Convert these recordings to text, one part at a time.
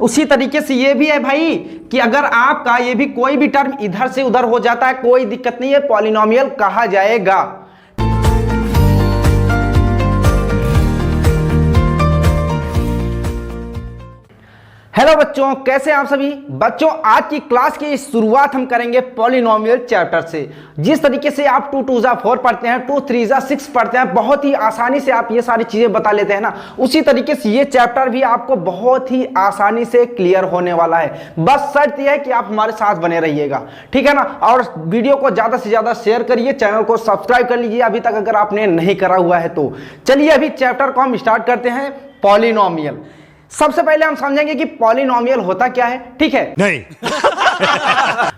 उसी तरीके से ये भी है भाई कि अगर आपका ये भी कोई भी टर्म इधर से उधर हो जाता है, कोई दिक्कत नहीं है, पॉलिनोमियल कहा जाएगा। हेलो बच्चों, कैसे हैं आप सभी बच्चों। आज की क्लास की शुरुआत हम करेंगे पॉलिनोमियल चैप्टर से। जिस तरीके से आप 2 2 4 पढ़ते हैं, 2 3 6 पढ़ते हैं, बहुत ही आसानी से आप ये सारी चीजें बता लेते हैं ना, उसी तरीके से ये चैप्टर भी आपको बहुत ही आसानी से क्लियर होने वाला है। बस शर्त यह है कि आप हमारे साथ बने रहिएगा, ठीक है ना। और वीडियो को ज्यादा से ज्यादा शेयर करिए, चैनल को सब्सक्राइब कर लीजिए अभी तक अगर आपने नहीं करा हुआ है तो। चलिए अभी चैप्टर को हम स्टार्ट करते हैं, पॉलिनोमियल। सबसे पहले हम समझेंगे कि पॉलिनोमियल होता क्या है, ठीक है। नहीं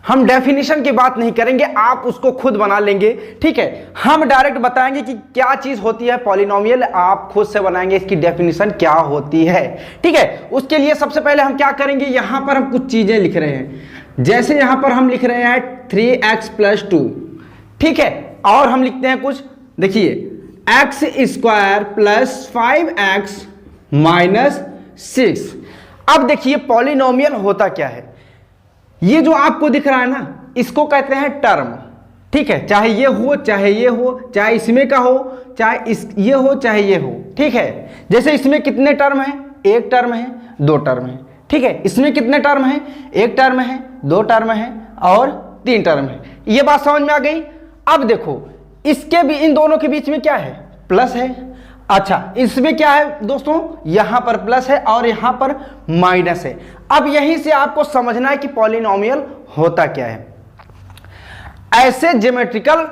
हम डेफिनेशन की बात नहीं करेंगे, आप उसको खुद बना लेंगे, ठीक है। हम डायरेक्ट बताएंगे कि क्या चीज होती है पॉलिनोमियल, आप खुद से बनाएंगे इसकी डेफिनेशन क्या होती है, ठीक है। उसके लिए सबसे पहले हम क्या करेंगे, यहां पर हम कुछ चीजें लिख रहे हैं। जैसे यहां पर हम लिख रहे हैं 3x + 2, ठीक है। और हम लिखते हैं कुछ, देखिए x² + 5x - 6। अब देखिए पॉलिनोमियल होता क्या है। ये जो आपको दिख रहा है ना, इसको कहते हैं टर्म, ठीक है। चाहे ये हो चाहे ये हो, चाहे इसमें का हो चाहे ये हो चाहे ये हो, ठीक है। जैसे इसमें कितने टर्म हैं, 1 टर्म है, 2 टर्म है, ठीक है। इसमें कितने टर्म हैं, 1 टर्म है, 2 टर्म है और 3 टर्म है। ये बात समझ में आ गई। अब देखो इसके भी, इन दोनों के बीच में क्या है, प्लस है। अच्छा, इसमें क्या है दोस्तों, यहां पर प्लस है और यहां पर माइनस है। अब यहीं से आपको समझना है कि पॉलिनोमियल होता क्या है। ऐसे ज्योमेट्रिकल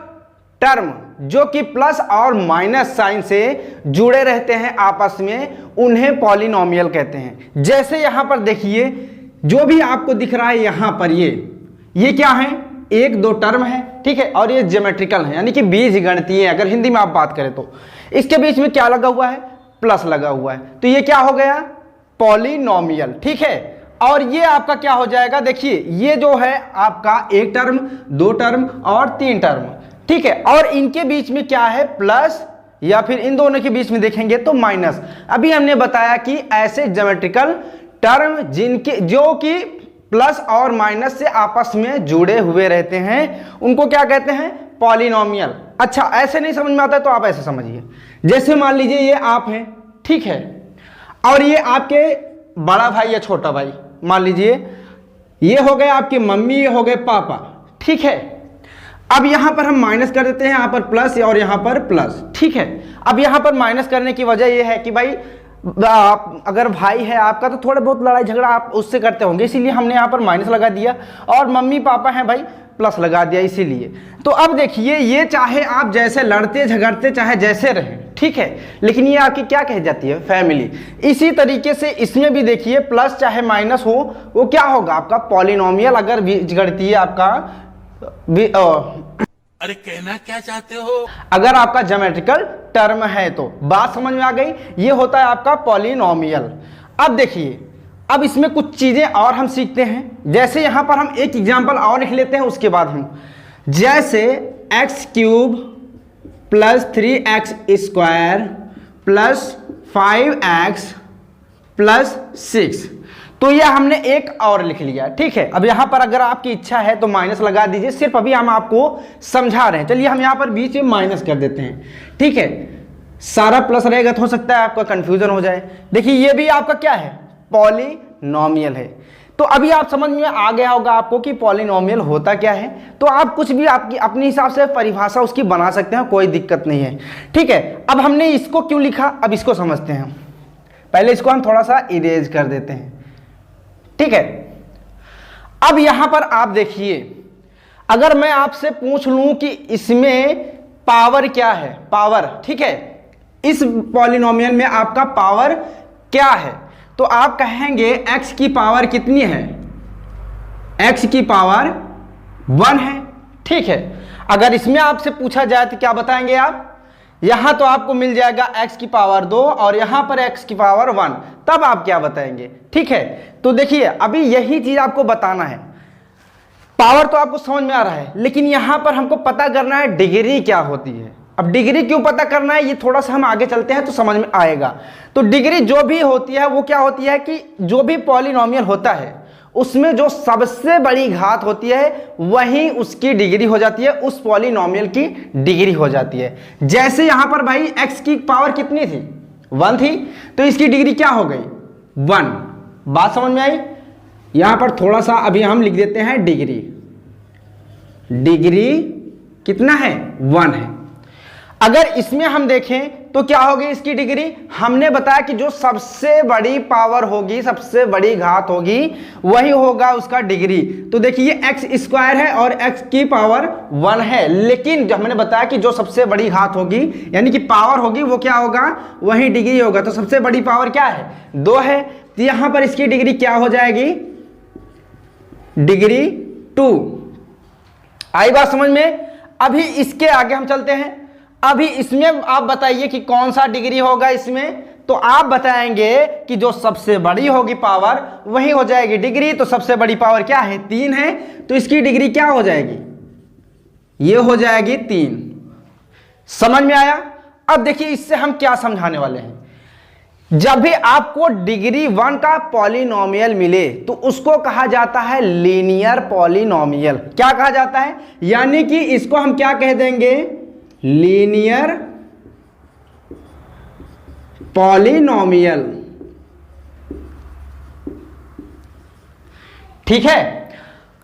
टर्म जो कि प्लस और माइनस साइन से जुड़े रहते हैं आपस में, उन्हें पॉलिनोमियल कहते हैं। जैसे यहां पर देखिए, जो भी आपको दिख रहा है यहां पर, ये क्या है, 1 2 टर्म है, ठीक है। और ये ज्योमेट्रिकल है, यानी कि बीजगणितीय, अगर हिंदी में आप बात करें तो। इसके बीच में क्या लगा हुआ है, प्लस लगा हुआ है, तो ये क्या हो गया, पॉलिनोमियल, ठीक है। और ये आपका क्या हो जाएगा, देखिए ये जो है आपका 1 टर्म, 2 टर्म और 3 टर्म, ठीक है। और इनके बीच में क्या है, प्लस, या फिर इन दोनों के बीच में देखेंगे तो माइनस। अभी हमने बताया कि ऐसे ज्योमेट्रिकल टर्म जो कि प्लस और माइनस से आपस में जुड़े हुए रहते हैं, उनको क्या कहते हैं, पॉलिनोमियल। अच्छा, ऐसे नहीं समझ में आता है तो आप ऐसे समझिए। जैसे मान लीजिए ये आप हैं, ठीक है, और ये आपके बड़ा भाई या छोटा भाई, मान लीजिए ये हो गए आपकी मम्मी, ये हो गए पापा, ठीक है। अब यहां पर हम माइनस कर देते हैं, यहां पर प्लस और यहां पर प्लस, ठीक है। अब यहां पर माइनस करने की वजह यह है कि भाई आप अगर भाई है आपका तो थोड़ा बहुत लड़ाई झगड़ा आप उससे करते होंगे, इसीलिए हमने यहाँ पर माइनस लगा दिया। और मम्मी पापा हैं भाई, प्लस लगा दिया इसीलिए। तो अब देखिए, ये चाहे आप जैसे लड़ते झगड़ते चाहे जैसे रहें, ठीक है, लेकिन ये आपकी क्या कह जाती है, फैमिली। इसी तरीके से इसमें भी देखिए, प्लस चाहे माइनस हो, वो क्या होगा आपका पॉलिनोमियल, अगर बीजगणितीय आपका अरे कहना क्या चाहते हो, अगर आपका ज्योमेट्रिकल टर्म है तो। बात समझ में आ गई, ये होता है आपका पॉलिनोमियल। अब देखिए, अब इसमें कुछ चीजें और हम सीखते हैं। जैसे यहां पर हम एक एग्जांपल और लिख लेते हैं, उसके बाद हम जैसे x³ + 3x² + 5x + 6, तो यह हमने एक और लिख लिया, ठीक है। अब यहां पर अगर आपकी इच्छा है तो माइनस लगा दीजिए, सिर्फ अभी हम आपको समझा रहे हैं। चलिए हम यहां पर बीच में माइनस कर देते हैं, ठीक है। सारा प्लस रहेगा तो हो सकता है आपका कंफ्यूजन हो जाए। देखिए ये भी आपका क्या है, पॉलिनोमियल है। तो अभी आप समझ में आ गया होगा आपको कि पॉलिनोमियल होता क्या है। तो आप कुछ भी आपकी अपने हिसाब से परिभाषा उसकी बना सकते हैं, कोई दिक्कत नहीं है, ठीक है। अब हमने इसको क्यों लिखा, अब इसको समझते हैं। पहले इसको हम थोड़ा सा इरेज कर देते हैं, ठीक है। अब यहां पर आप देखिए, अगर मैं आपसे पूछ लूं कि इसमें पावर क्या है, पावर, ठीक है, इस पॉलिनोमियल में आपका पावर क्या है, तो आप कहेंगे x की पावर कितनी है, x की पावर 1 है, ठीक है। अगर इसमें आपसे पूछा जाए तो क्या बताएंगे आप, यहां तो आपको मिल जाएगा x की पावर 2 और यहां पर x की पावर 1, तब आप क्या बताएंगे, ठीक है। तो देखिए अभी यही चीज आपको बताना है। पावर तो आपको समझ में आ रहा है, लेकिन यहां पर हमको पता करना है डिग्री क्या होती है, अब डिग्री क्यों पता करना है ये थोड़ा सा हम आगे चलते हैं तो समझ में आएगा। तो डिग्री जो भी होती है वो क्या होती है कि जो भी पॉलिनोमियल होता है उसमें जो सबसे बड़ी घात होती है वही उसकी डिग्री हो जाती है, उस पॉलिनोमियल की डिग्री हो जाती है। जैसे यहां पर भाई x की पावर कितनी थी, 1 थी, तो इसकी डिग्री क्या हो गई, 1। बात समझ में आई। यहां पर थोड़ा सा अभी हम लिख देते हैं डिग्री, डिग्री कितना है, 1 है। अगर इसमें हम देखें तो क्या होगी इसकी डिग्री, हमने बताया कि जो सबसे बड़ी पावर होगी, सबसे बड़ी घात होगी वही होगा उसका डिग्री। तो देखिए एक्स स्क्वायर है और एक्स की पावर 1 है, लेकिन जो हमने बताया कि जो सबसे बड़ी घात होगी यानी कि पावर होगी वो क्या होगा, वही डिग्री होगा। तो सबसे बड़ी पावर क्या है, 2 है, तो यहां पर इसकी डिग्री क्या हो जाएगी, डिग्री 2। आई बात समझ में। अभी इसके आगे हम चलते हैं। अभी इसमें आप बताइए कि कौन सा डिग्री होगा इसमें, तो आप बताएंगे कि जो सबसे बड़ी होगी पावर वही हो जाएगी डिग्री। तो सबसे बड़ी पावर क्या है, 3 है, तो इसकी डिग्री क्या हो जाएगी, ये हो जाएगी 3। समझ में आया। अब देखिए इससे हम क्या समझाने वाले हैं। जब भी आपको डिग्री 1 का पॉलिनोमियल मिले तो उसको कहा जाता है लीनियर पॉलिनोमियल। क्या कहा जाता है, यानी कि इसको हम क्या कह देंगे, लीनियर पॉलिनोमियल। ठीक है।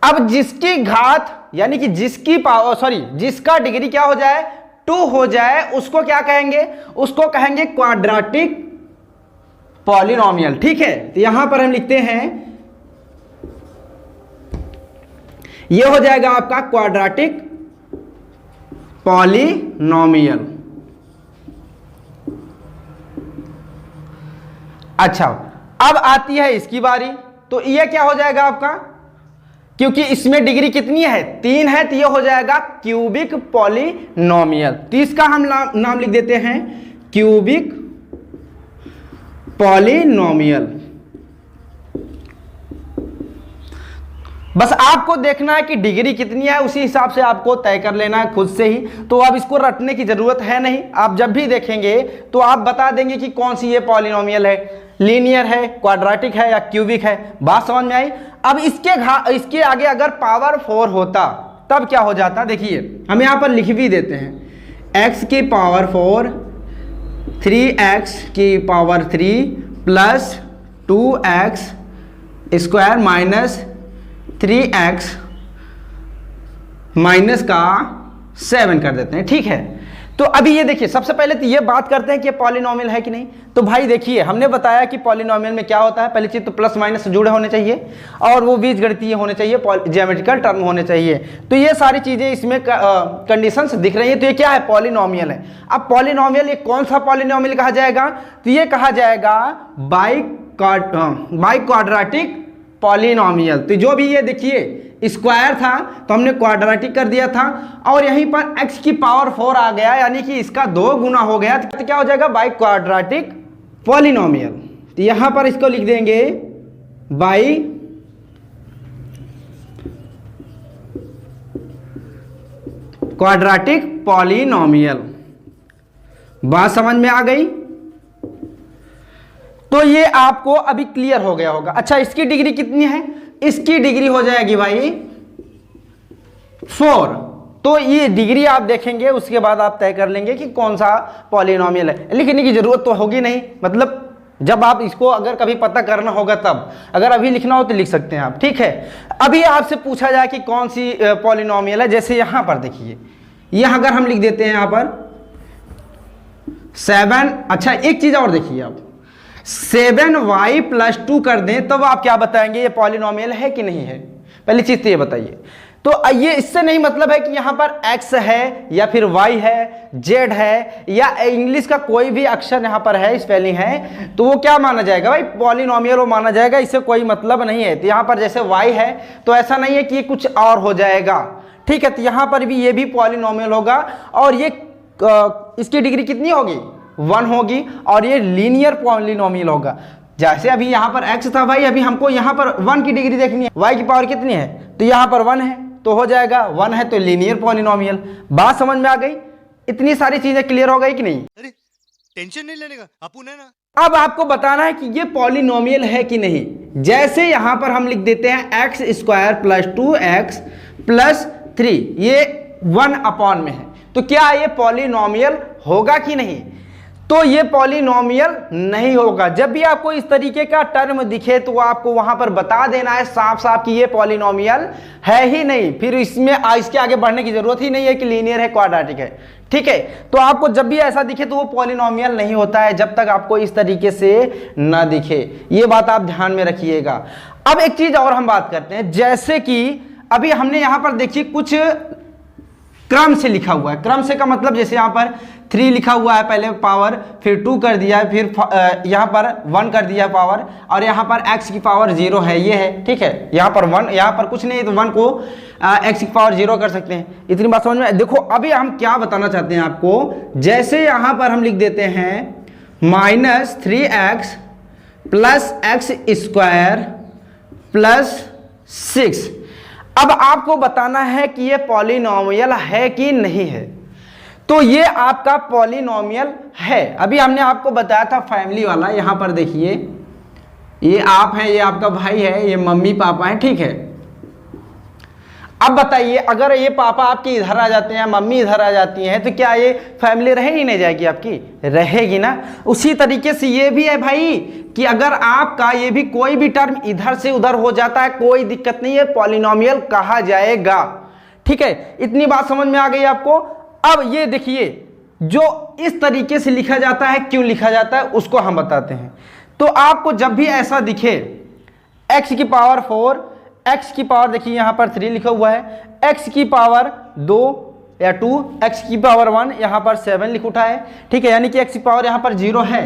अब जिसकी घात यानी कि जिसकी पावर जिसका डिग्री क्या हो जाए, 2 हो जाए, उसको क्या कहेंगे, उसको कहेंगे क्वाड्रेटिक पॉलिनोमियल। ठीक है। तो यहां पर हम लिखते हैं, यह हो जाएगा आपका क्वाड्रेटिक पॉलिनोमियल। अच्छा, अब आती है इसकी बारी। तो यह क्या हो जाएगा आपका, क्योंकि इसमें डिग्री कितनी है, 3 है, तो यह हो जाएगा क्यूबिक पॉलिनोमियल। तो इसका हम नाम लिख देते हैं क्यूबिक पॉलिनोमियल। बस आपको देखना है कि डिग्री कितनी है, उसी हिसाब से आपको तय कर लेना है खुद से ही। तो अब इसको रटने की जरूरत है नहीं, आप जब भी देखेंगे तो आप बता देंगे कि कौन सी ये पॉलिनोमियल है, लीनियर है, क्वाड्रेटिक है या क्यूबिक है। बात समझ में आई। अब इसके आगे अगर पावर 4 होता तब क्या हो जाता, देखिए हम यहां पर लिख भी देते हैं, x की पावर 4, 3x की power 3 plus 2x square minus 3x minus का 7 कर देते हैं। ठीक है। तो अभी ये देखिए, सबसे पहले तो ये बात करते हैं कि पॉलिनोमियल है कि नहीं। तो भाई देखिए, हमने बताया कि पॉलिनोमियल में क्या होता है, पहली चीज तो प्लस माइनस जुड़े होने चाहिए और वो बीजगणितीय होने चाहिए, ज्योमेट्रिकल टर्म होने चाहिए। तो ये सारी चीजें इसमें कंडीशंस दिख रही है। तो ये क्या है, पॉलिनोमियल है। अब पॉलिनोमियल ये कौन सा पॉलिनोमियल कहा जाएगा, तो ये कहा जाएगा बाई क्वाड्रेटिक पॉलिनोमियल। तो जो भी ये देखिए स्क्वायर था तो हमने क्वाड्रेटिक कर दिया था, और यहीं पर x की पावर 4 आ गया, यानी कि इसका 2 गुना हो गया, तो क्या हो जाएगा, बाई क्वाड्रेटिक पॉलिनोमियल। तो यहां पर इसको लिख देंगे बाई क्वाड्रेटिक पॉलिनोमियल। बात समझ में आ गई। तो ये आपको अभी क्लियर हो गया होगा। अच्छा, इसकी डिग्री कितनी है, इसकी डिग्री हो जाएगी भाई 4। तो ये डिग्री आप देखेंगे, उसके बाद आप तय कर लेंगे कि कौन सा पॉलिनोमियल है। लिखने की जरूरत तो होगी नहीं, मतलब जब आप इसको अगर कभी पता करना होगा तब, अगर अभी लिखना हो तो लिख सकते हैं आप। ठीक है। अभी आपसे पूछा जाए कि कौन सी पॉलिनोमियल है, जैसे यहां पर देखिए, यह अगर हम लिख देते हैं यहां पर 7। अच्छा, एक चीज और देखिए, आप 7y + 2 कर दें तब आप क्या बताएंगे, ये पॉलिनोमियल है कि नहीं है। पहली चीज तो ये बताइए। तो ये इससे नहीं मतलब है कि यहां पर x है या फिर y है, z है या इंग्लिश का कोई भी अक्षर यहां पर है, स्पेलिंग है, तो वो क्या माना जाएगा भाई, पॉलिनोमियल वो माना जाएगा, इससे कोई मतलब नहीं है। तो यहां पर जैसे y है तो ऐसा नहीं है कि ये कुछ और हो जाएगा। ठीक है। तो यहां पर भी ये भी पॉलिनोमियल होगा, और ये इसकी डिग्री कितनी होगी, 1 होगी, और ये लीनियर पॉलिनोमियल होगा। जैसे अभी यहां पर x था भाई, अभी हमको यहां पर 1 की डिग्री देखनी है, y की पावर कितनी है, तो यहां पर 1 है, तो हो जाएगा 1 है, तो लीनियर पॉलिनोमियल। बात समझ में आ गई। इतनी सारी चीजें क्लियर हो गई कि नहीं? अरे टेंशन नहीं लेने का, अपुन है ना। अब आपको बताना है कि ये पॉलिनोमियल है कि नहीं। जैसे यहां पर हम लिख देते हैं x square plus 2x plus 3, ये 1 में है, तो क्या ये पॉलिनोमियल होगा कि नहीं? तो ये पॉलिनोमियल नहीं होगा। जब भी आपको इस तरीके का टर्म दिखे तो आपको वहां पर बता देना है साफ साफ कि ये पॉलिनोमियल है ही नहीं, फिर इसमें इसके आगे बढ़ने की जरूरत ही नहीं है कि लीनियर है क्वाड्रेटिक है। ठीक है, तो आपको जब भी ऐसा दिखे तो वो पॉलिनोमियल नहीं होता है जब तक आपको इस तरीके से ना दिखे। ये बात आप ध्यान में रखिएगा। अब एक चीज और हम बात करते हैं, जैसे कि अभी हमने यहां पर देखिए कुछ क्रम से लिखा हुआ है। क्रम से का मतलब जैसे यहाँ पर 3 लिखा हुआ है, पहले पावर, फिर 2 कर दिया है, फिर यहाँ पर 1 कर दिया है पावर, और यहाँ पर x की पावर 0 है, ये है। ठीक है, यहाँ पर 1, यहाँ पर कुछ नहीं तो 1 को x की पावर 0 कर सकते हैं। इतनी बात समझ में? देखो अभी हम क्या बताना चाहते हैं आपको, जैसे यहाँ पर हम लिख देते हैं -3x plus x square plus 6। अब आपको बताना है कि ये पॉलिनोमियल है कि नहीं है। तो ये आपका पॉलिनोमियल है। अभी हमने आपको बताया था फैमिली वाला, यहां पर देखिए, ये आप हैं, ये आपका भाई है, ये मम्मी पापा हैं। ठीक है, अब बताइए अगर ये पापा आपके इधर आ जाते हैं, मम्मी इधर आ जाती हैं, तो क्या ये फैमिली रह ही नहीं जाएगी? आपकी रहेगी ना। उसी तरीके से ये भी है भाई कि अगर आपका ये भी कोई भी टर्म इधर से उधर हो जाता है, कोई दिक्कत नहीं है, पॉलिनोमियल कहा जाएगा। ठीक है, इतनी बात समझ में आ गई आपको। अब ये देखिए, जो इस तरीके से लिखा जाता है, क्यों लिखा जाता है उसको हम बताते हैं। तो आपको जब भी ऐसा दिखे x की पावर 4, x की पावर देखिए यहाँ पर 3 लिखा हुआ है, x की पावर 2 या 2, x की पावर 1, यहाँ पर 7 लिख उठा है। ठीक है, यानी कि x की पावर यहाँ पर 0 है।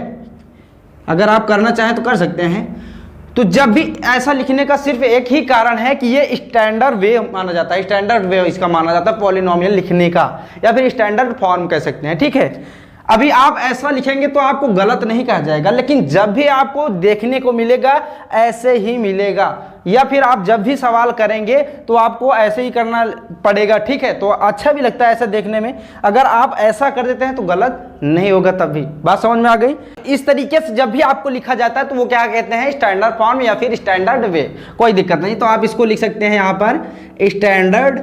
अगर आप करना चाहें तो कर सकते हैं। तो जब भी ऐसा लिखने का सिर्फ एक ही कारण है कि ये स्टैंडर्ड वे माना जाता है, स्टैंडर्ड वे इसका माना जाता है पॉलिनोमियल लिखने का, या फिर स्टैंडर्ड फॉर्म कह सकते हैं। ठीक है, अभी आप ऐसा लिखेंगे तो आपको गलत नहीं कहा जाएगा, लेकिन जब भी आपको देखने को मिलेगा ऐसे ही मिलेगा, या फिर आप जब भी सवाल करेंगे तो आपको ऐसे ही करना पड़ेगा। ठीक है, तो अच्छा भी लगता है ऐसे देखने में। अगर आप ऐसा कर देते हैं तो गलत नहीं होगा। तब भी बात समझ में आ गई। इस तरीके से जब भी आपको लिखा जाता है तो वो क्या कहते हैं, स्टैंडर्ड फॉर्म या फिर स्टैंडर्ड वे। कोई दिक्कत नहीं, तो आप इसको लिख सकते हैं यहाँ पर स्टैंडर्ड,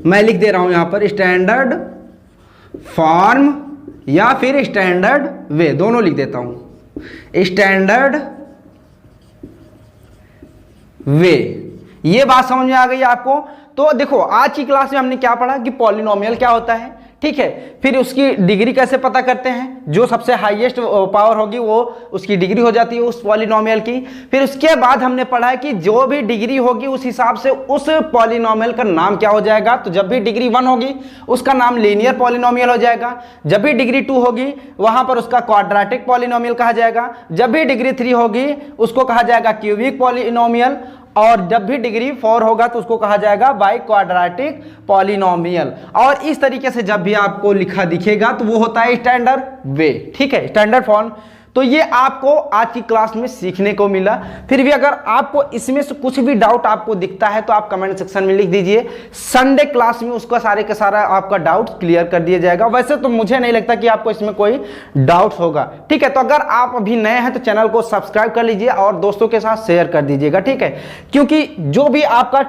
मैं लिख दे रहा हूँ यहाँ पर स्टैंडर्ड फॉर्म या फिर स्टैंडर्ड वे, दोनों लिख देता हूं, स्टैंडर्ड वे। ये बात समझ में आ गई आपको। तो देखो आज की क्लास में हमने क्या पढ़ा कि पॉलिनोमियल क्या होता है। ठीक है, फिर उसकी डिग्री कैसे पता करते हैं, जो सबसे हाईएस्ट पावर होगी वो उसकी डिग्री हो जाती है उस पॉलिनोमियल की। फिर उसके बाद हमने पढ़ा है कि जो भी डिग्री होगी उस हिसाब से उस पॉलिनोमियल का नाम क्या हो जाएगा। तो जब भी डिग्री 1 होगी उसका नाम लीनियर पॉलिनोमियल हो जाएगा, जब भी डिग्री 2 होगी वहां पर उसका क्वाड्रेटिक पॉलिनोमियल कहा जाएगा, जब भी डिग्री 3 होगी उसको कहा जाएगा क्यूबिक पॉलिनोमियल, और जब भी डिग्री 4 होगा तो उसको कहा जाएगा बाई क्वाड्रेटिक पॉलिनोमियल। और इस तरीके से जब भी आपको लिखा दिखेगा तो वो होता है स्टैंडर्ड वे। ठीक है, स्टैंडर्ड फॉर्म। तो ये आपको आज की क्लास में सीखने को मिला। फिर भी अगर आपको इसमें से कुछ भी डाउट आपको दिखता है तो आप कमेंट सेक्शन में लिख दीजिए, संडे क्लास में उसका सारे का सारा आपका डाउट क्लियर कर दिया जाएगा। वैसे तो मुझे नहीं लगता कि आपको इसमें कोई डाउट होगा। ठीक है, तो अगर आप अभी नए हैं तो चैनल को सब्सक्राइब कर लीजिए और दोस्तों के साथ शेयर कर दीजिएगा। ठीक है, क्योंकि जो भी आपका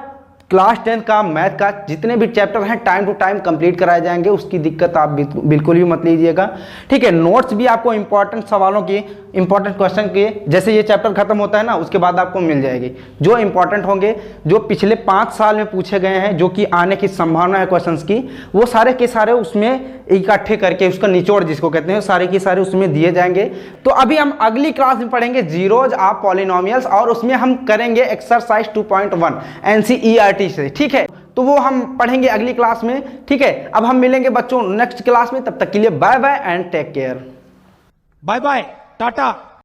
क्लास 10 का मैथ का जितने भी चैप्टर हैं टाइम टू टाइम कंप्लीट कराए जाएंगे, उसकी दिक्कत आप बिल्कुल भी मत लीजिएगा। ठीक है, नोट्स भी आपको इंपॉर्टेंट सवालों की, इंपॉर्टेंट क्वेश्चन के, जैसे ये चैप्टर खत्म होता है ना उसके बाद आपको मिल जाएगी, जो इंपॉर्टेंट होंगे, जो पिछले 5 साल में पूछे गए हैं, जो कि आने की संभावना है क्वेश्चंस की, वो सारे के सारे उसमें इकट्ठे करके उसका निचोड़ जिसको कहते हैं सारे के सारे उसमें दिए जाएंगे। तो अभी हम अगली क्लास में पढ़ेंगे जीरोज ऑफ पॉलिनोमियल्स, और उसमें हम करेंगे एक्सरसाइज 2.1 NCERT से। ठीक है, तो वो हम पढ़ेंगे अगली क्लास में। ठीक है, अब हम मिलेंगे बच्चों नेक्स्ट क्लास में, तब तक के लिए bye bye and take care. Bye bye, Tata.